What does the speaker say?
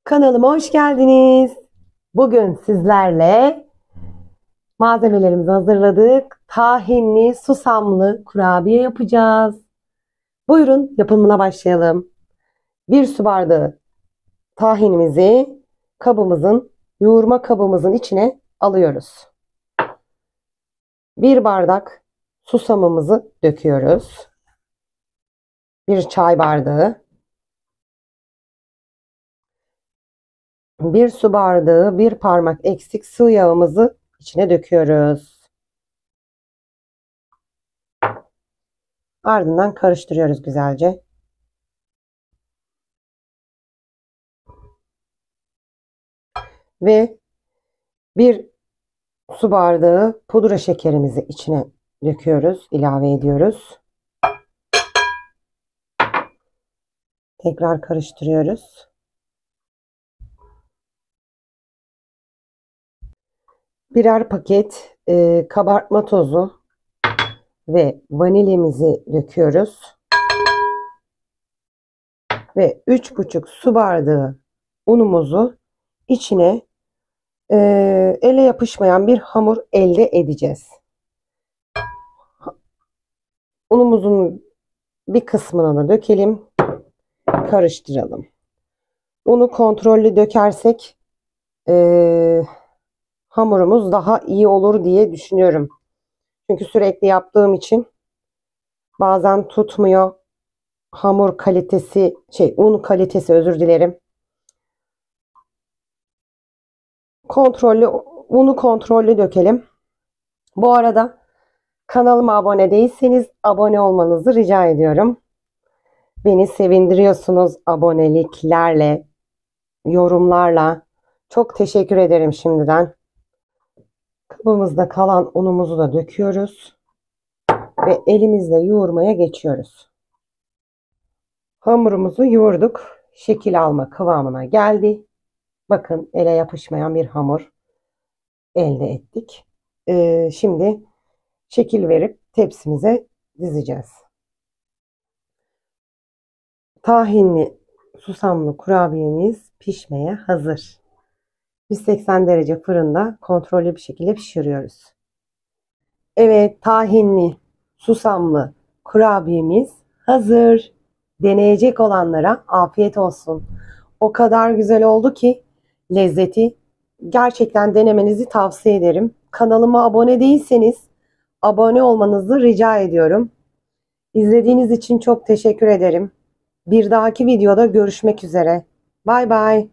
Kanalıma hoş geldiniz. Bugün sizlerle malzemelerimizi hazırladık. Tahinli, susamlı kurabiye yapacağız. Buyurun yapımına başlayalım. 1 su bardağı tahinimizi yoğurma kabımızın içine alıyoruz. 1 bardak susamımızı döküyoruz. 1 çay bardağı. 1 su bardağı 1 parmak eksik sıvı yağımızı içine döküyoruz. Ardından karıştırıyoruz güzelce. Ve 1 su bardağı pudra şekerimizi içine döküyoruz, ilave ediyoruz. Tekrar karıştırıyoruz. Birer paket kabartma tozu ve vanilyamızı döküyoruz. Ve 3,5 su bardağı unumuzu içine ele yapışmayan bir hamur elde edeceğiz. Unumuzun bir kısmını da dökelim. Karıştıralım. Unu kontrollü dökersek hamurumuz daha iyi olur diye düşünüyorum. Çünkü sürekli yaptığım için bazen tutmuyor. Un kalitesi özür dilerim. Unu kontrollü dökelim. Bu arada kanalıma abone değilseniz abone olmanızı rica ediyorum. Beni sevindiriyorsunuz aboneliklerle, yorumlarla. Çok teşekkür ederim şimdiden. Kabımızda kalan unumuzu da döküyoruz. Ve elimizle yoğurmaya geçiyoruz. Hamurumuzu yoğurduk. Şekil alma kıvamına geldi. Bakın ele yapışmayan bir hamur elde ettik. Şimdi şekil verip tepsimize dizeceğiz. Tahinli susamlı kurabiyemiz pişmeye hazır. 180 derece fırında kontrollü bir şekilde pişiriyoruz. Evet, tahinli susamlı kurabiyemiz hazır. Deneyecek olanlara afiyet olsun. O kadar güzel oldu ki lezzeti gerçekten denemenizi tavsiye ederim. Kanalıma abone değilseniz abone olmanızı rica ediyorum. İzlediğiniz için çok teşekkür ederim. Bir dahaki videoda görüşmek üzere. Bay bay.